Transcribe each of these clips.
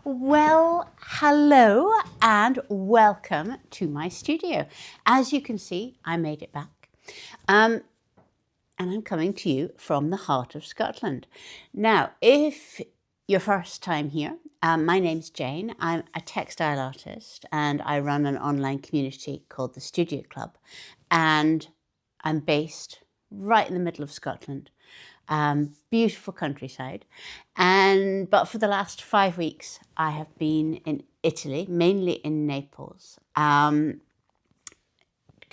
Well, hello and welcome to my studio. As you can see, I made it back. And I'm coming to you from the heart of Scotland. Now, if your first time here, my name's Jane. I'm a textile artist and I run an online community called the Studio Club. And I'm based right in the middle of Scotland. Beautiful countryside. But for the last 5 weeks, I have been in Italy, mainly in Naples, kind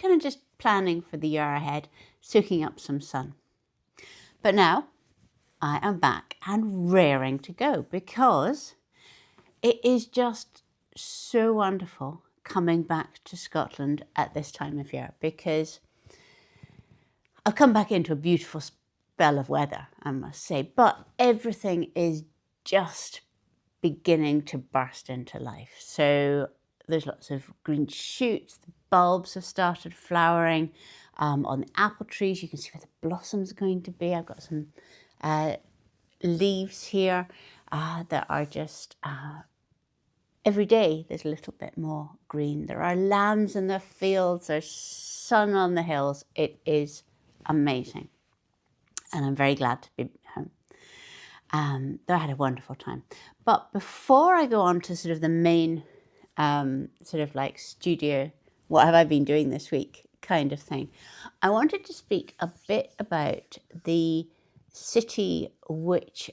of just planning for the year ahead, soaking up some sun. But now I am back and raring to go because it is just so wonderful coming back to Scotland at this time of year, because I've come back into a beautiful spell of weather, I must say, but everything is just beginning to burst into life. So there's lots of green shoots, the bulbs have started flowering on the apple trees. You can see where the blossoms are going to be. I've got some leaves here that are just every day there's a little bit more green. There are lambs in the fields, there's sun on the hills. It is amazing. And I'm very glad to be home. Though I had a wonderful time. But before I go on to sort of the main sort of like studio, what have I been doing this week kind of thing, I wanted to speak a bit about the city which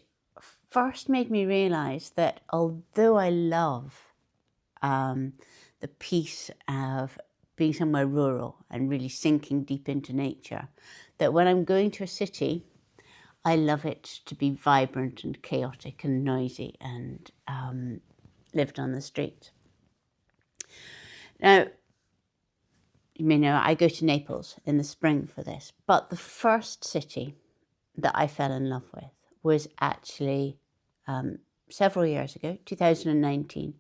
first made me realise that although I love the peace of being somewhere rural and really sinking deep into nature, that when I'm going to a city, I love it to be vibrant and chaotic and noisy and lived on the street. Now, you may know I go to Naples in the spring for this, but the first city that I fell in love with was actually several years ago, 2019,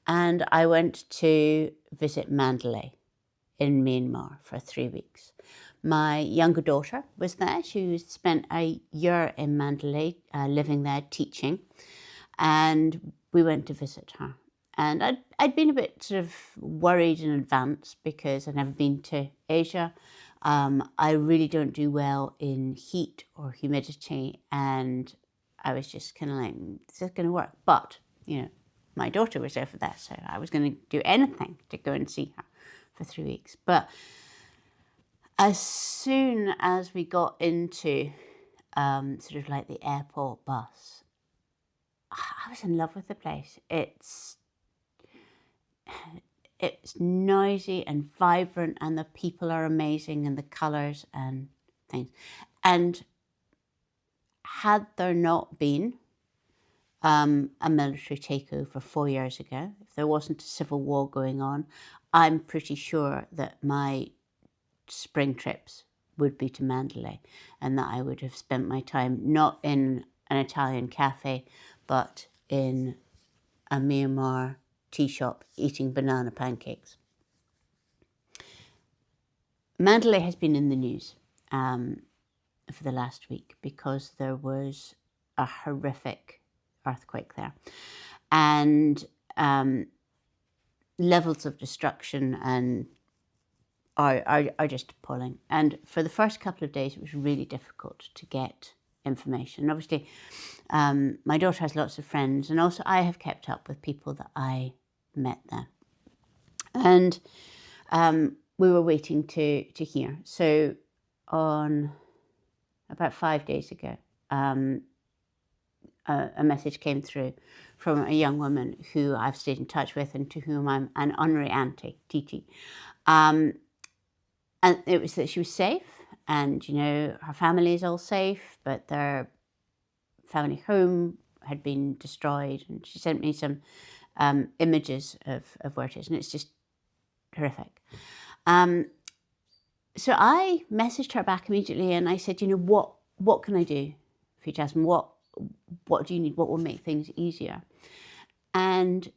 and I went to visit Mandalay in Myanmar for 3 weeks. My younger daughter was there. She spent a year in Mandalay, living there, teaching, and we went to visit her. And I'd been a bit sort of worried in advance because I'd never been to Asia. I really don't do well in heat or humidity, and I was just kind of like, is this going to work? But, you know, my daughter was there for that, so I was going to do anything to go and see her for 3 weeks. But as soon as we got into sort of like the airport bus, I was in love with the place. It's noisy and vibrant, and the people are amazing, and the colours and things. And had there not been a military takeover 4 years ago, if there wasn't a civil war going on, I'm pretty sure that my spring trips would be to Mandalay, and that I would have spent my time not in an Italian cafe, but in a Myanmar tea shop eating banana pancakes. Mandalay has been in the news for the last week because there was a horrific earthquake there, and levels of destruction and are just appalling. And for the first couple of days, it was really difficult to get information. Obviously, my daughter has lots of friends, and also I have kept up with people that I met there. And we were waiting to hear. So on about 5 days ago, a message came through from a young woman who I've stayed in touch with and to whom I'm an honorary auntie, Titi. And it was that she was safe, and, you know, her family is all safe, but their family home had been destroyed. And she sent me some images of where it is, and it's just horrific. So I messaged her back immediately, and I said, you know, what can I do for you, Jasmine? What do you need? What will make things easier? And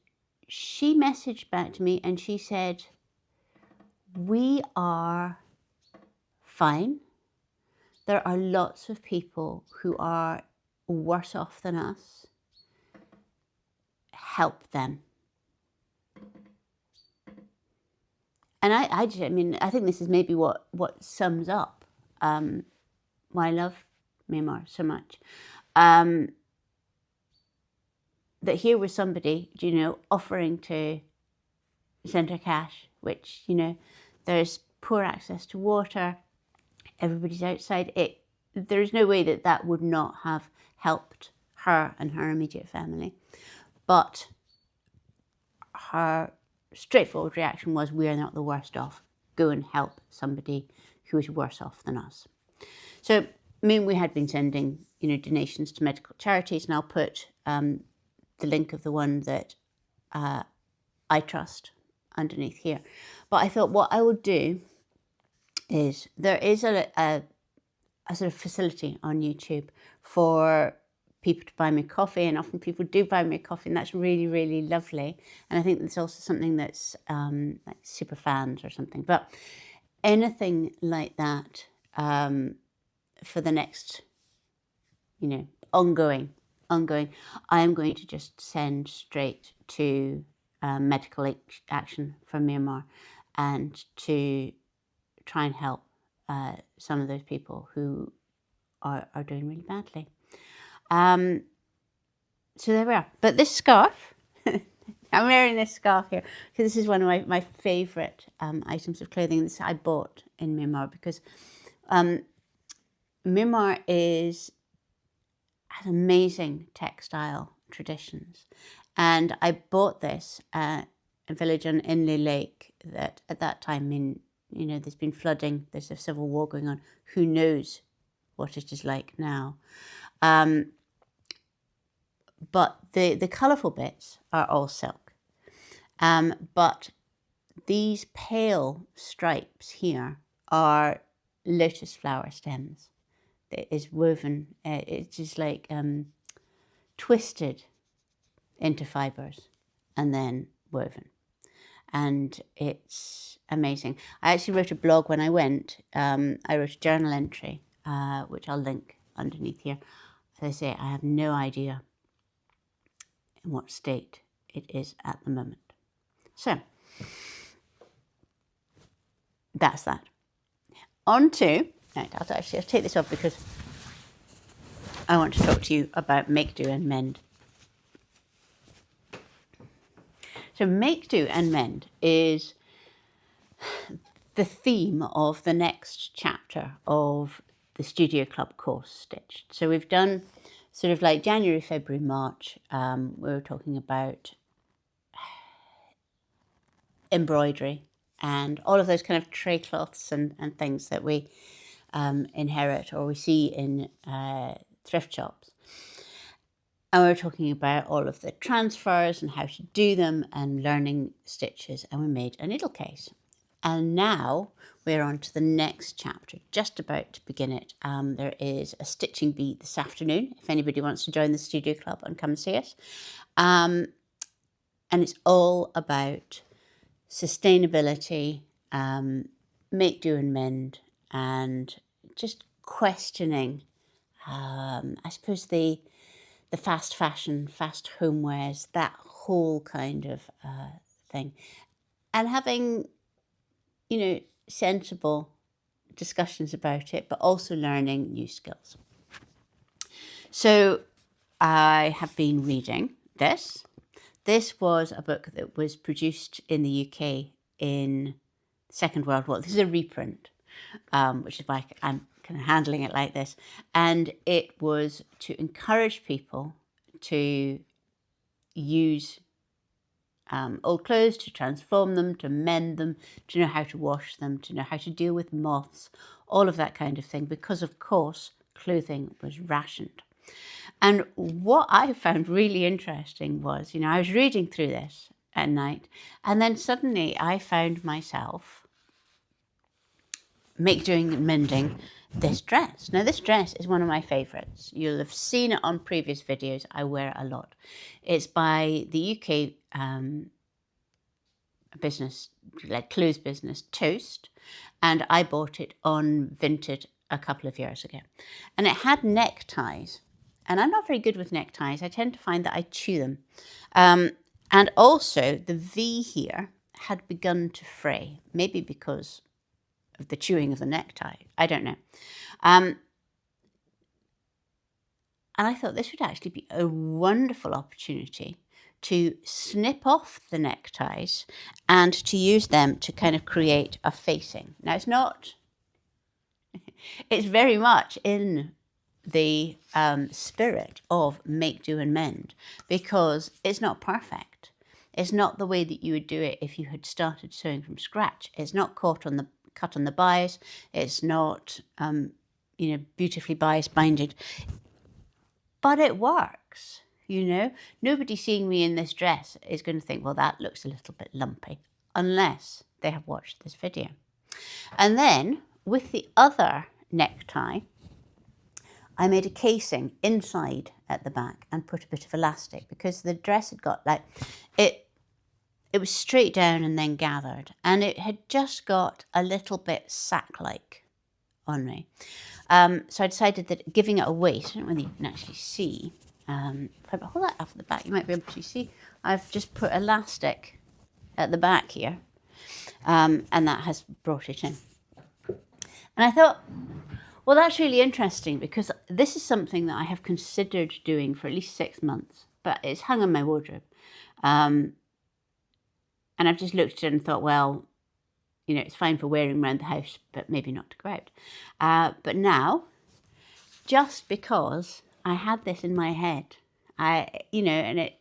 she messaged back to me, and she said, we are fine. There are lots of people who are worse off than us. help them. And I think this is maybe what sums up why I love Myanmar so much. That here was somebody, offering to send her cash, which, there's poor access to water, everybody's outside. There's no way that would not have helped her and her immediate family. But her straightforward reaction was, we're not the worst off. Go and help somebody who is worse off than us. So, we had been sending, donations to medical charities, and I'll put the link of the one that I trust underneath here. But I thought what I would do is, there is a sort of facility on YouTube for people to buy me coffee, and often people do buy me coffee, and that's really, really lovely. And I think there's also something that's like super fans or something. But anything like that for the next, ongoing, I am going to just send straight to medical action from Myanmar, and to try and help some of those people who are doing really badly. So there we are. But this scarf, I'm wearing this scarf here because this is one of my favourite items of clothing. This I bought in Myanmar because Myanmar has amazing textile traditions. And I bought this at a village on Inle Lake that at that time, there's been flooding, there's a civil war going on. Who knows what it is like now? But the colourful bits are all silk. But these pale stripes here are lotus flower stems. It is woven, it's just like twisted into fibres and then woven. And it's amazing. I actually wrote a blog when I went. I wrote a journal entry, which I'll link underneath here. As I say, I have no idea in what state it is at the moment. So, that's that. On to, right, I'll take this off because I want to talk to you about make, do and mend. So make, do and mend is the theme of the next chapter of the Studio Club course, Stitched. So we've done sort of like January, February, March. We were talking about embroidery and all of those kind of tray cloths and things that we inherit or we see in thrift shops. And we were talking about all of the transfers and how to do them and learning stitches, and we made a needle case. And now we're on to the next chapter, just about to begin it. There is a stitching bee this afternoon, if anybody wants to join the Studio Club and come see us. And it's all about sustainability, make, do and mend, and just questioning, I suppose, the fast fashion, fast homewares, that whole kind of thing. And having, sensible discussions about it, but also learning new skills. So I have been reading this. This was a book that was produced in the UK in the Second World War. This is a reprint, which is why I'm kind of handling it like this. And it was to encourage people to use old clothes, to transform them, to mend them, to know how to wash them, to know how to deal with moths, all of that kind of thing, because of course clothing was rationed. And what I found really interesting was, I was reading through this at night, and then suddenly I found myself doing and mending this dress. Now, this dress is one of my favourites. You'll have seen it on previous videos. I wear it a lot. It's by the UK business, like clothes business, Toast, and I bought it on Vinted a couple of years ago. And it had neckties, and I'm not very good with neckties. I tend to find that I chew them. And also the V here had begun to fray, maybe because of the chewing of the necktie. I don't know. And I thought this would actually be a wonderful opportunity to snip off the neckties and to use them to kind of create a facing. Now, it's very much in the spirit of make, do and mend, because it's not perfect. It's not the way that you would do it if you had started sewing from scratch. It's not cut on the bias. It's not beautifully bias binded, but it works. Nobody seeing me in this dress is going to think, well, that looks a little bit lumpy, unless they have watched this video. And then with the other necktie, I made a casing inside at the back and put a bit of elastic, because the dress had got it was straight down and then gathered, and it had just got a little bit sack-like on me. So I decided that giving it a weight, I don't know whether you can actually see, if I hold that up at the back, you might be able to see, I've just put elastic at the back here, and that has brought it in. And I thought, well, that's really interesting, because this is something that I have considered doing for at least 6 months, but it's hung on my wardrobe. And I've just looked at it and thought, well, it's fine for wearing around the house, but maybe not to go out. But now, just because I had this in my head, and it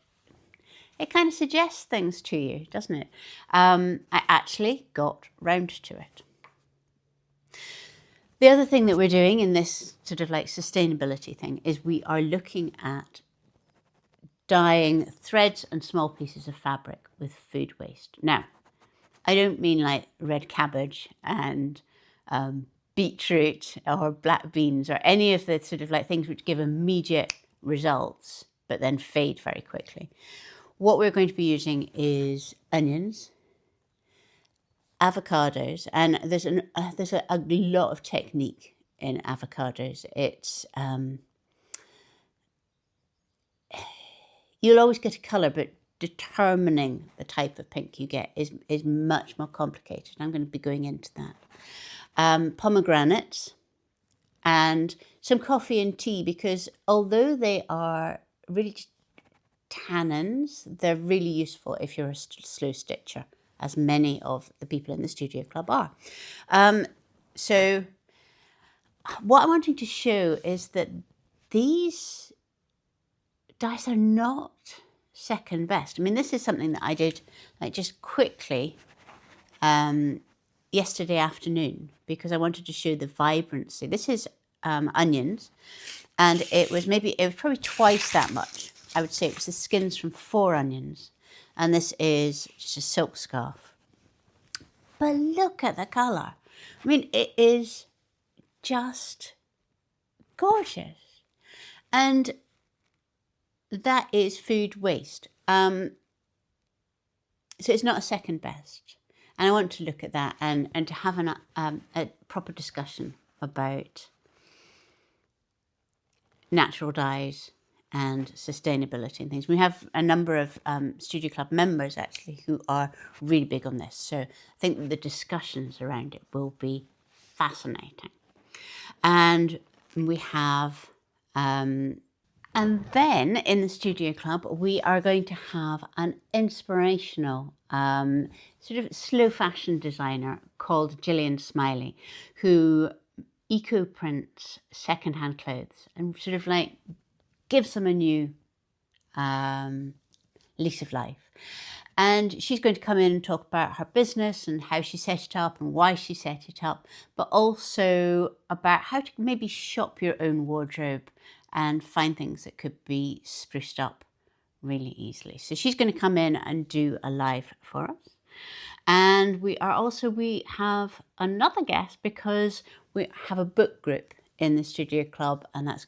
kind of suggests things to you, doesn't it? I actually got round to it. The other thing that we're doing in this sort of sustainability thing is we are looking at dyeing threads and small pieces of fabric with food waste. Now, I don't mean red cabbage and beetroot or black beans or any of the sort of things which give immediate results but then fade very quickly. What we're going to be using is onions, avocados, and there's a lot of technique in avocados. It's you'll always get a colour, but determining the type of pink you get is much more complicated. I'm going to be going into that. Pomegranates and some coffee and tea, because although they are really tannins, they're really useful if you're a slow stitcher, as many of the people in the studio club are. So what I'm wanting to show is that these dyes are not second best. I mean, this is something that I did just quickly yesterday afternoon, because I wanted to show the vibrancy. This is onions, and it was probably twice that much. I would say it was the skins from 4 onions, and this is just a silk scarf. But look at the colour. I mean, it is just gorgeous. And that is food waste. So it's not a second best. And I want to look at that and to have a proper discussion about natural dyes and sustainability and things. We have a number of Studio Club members actually who are really big on this. So I think that the discussions around it will be fascinating. And we have... and then in the Studio Club, we are going to have an inspirational sort of slow fashion designer called Gillian Smiley, who eco-prints secondhand clothes and sort of gives them a new lease of life. And she's going to come in and talk about her business and how she set it up and why she set it up, but also about how to maybe shop your own wardrobe and find things that could be spruced up really easily. So she's going to come in and do a live for us. And we have another guest, because we have a book group in the Studio Club, and that's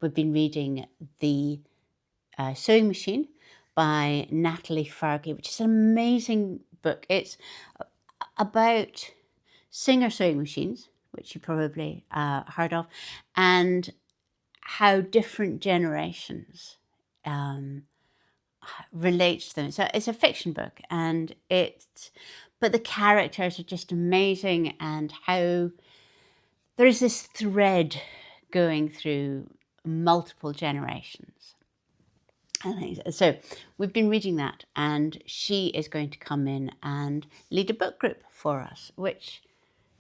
we've been reading The Sewing Machine by Natalie Fergie, which is an amazing book. It's about Singer sewing machines, which you probably heard of, and how different generations relates to them. So it's a fiction book, but the characters are just amazing, and how there is this thread going through multiple generations. So we've been reading that, and she is going to come in and lead a book group for us, which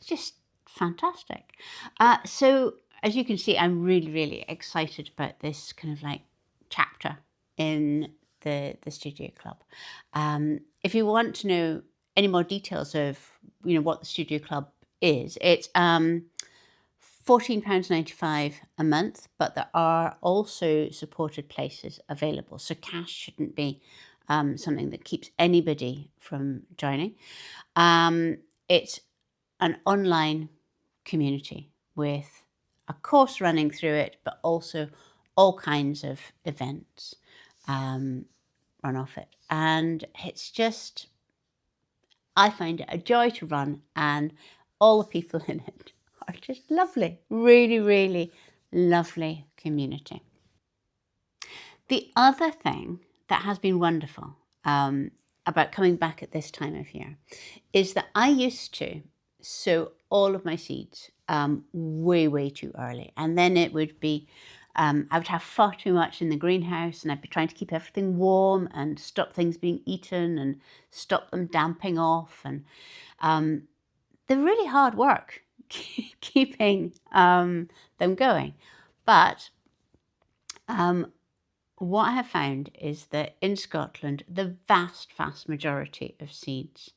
is just fantastic. So as you can see, I'm really, really excited about this kind of like chapter in the Studio Club. If you want to know any more details of what the Studio Club is, it's £14.95 a month, but there are also supported places available. So cash shouldn't be something that keeps anybody from joining. It's an online community with a course running through it, but also all kinds of events run off it. And it's just, I find it a joy to run, and all the people in it are just lovely. Really, really lovely community. The other thing that has been wonderful about coming back at this time of year is that I used to sow all of my seeds way, way too early. And then it would be, I would have far too much in the greenhouse, and I'd be trying to keep everything warm and stop things being eaten and stop them damping off. And they're really hard work keeping them going. But what I have found is that in Scotland, the vast, vast majority of seeds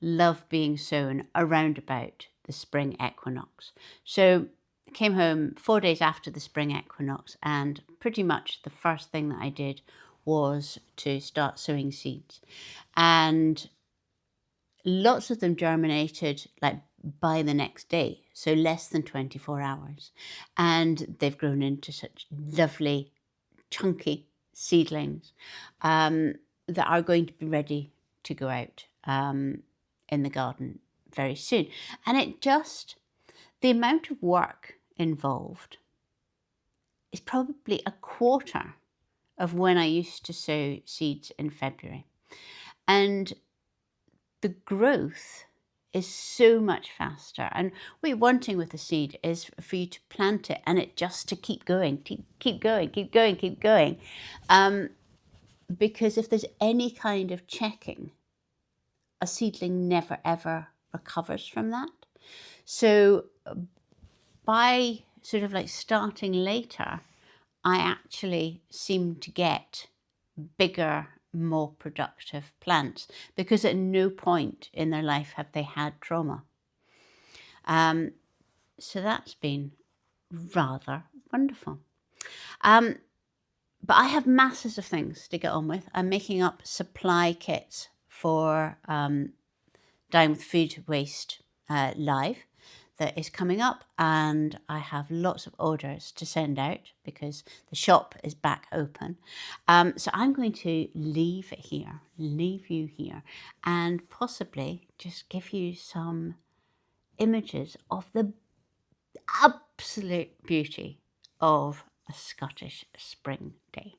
love being sown around about the spring equinox. So I came home 4 days after the spring equinox, and pretty much the first thing that I did was to start sowing seeds. And lots of them germinated like by the next day, so less than 24 hours. And they've grown into such lovely, chunky seedlings that are going to be ready to go out in the garden very soon. And the amount of work involved is probably a quarter of when I used to sow seeds in February. And the growth is so much faster. And what you're wanting with a seed is for you to plant it and it just to keep going, keep going, keep going, keep going. Because if there's any kind of checking, a seedling never ever recovers from that. So by sort of like starting later, I actually seem to get bigger, more productive plants, because at no point in their life have they had trauma. So that's been rather wonderful. But I have masses of things to get on with. I'm making up supply kits for Dying with Food Waste Live that is coming up, and I have lots of orders to send out because the shop is back open. So I'm going to leave you here, and possibly just give you some images of the absolute beauty of a Scottish spring day.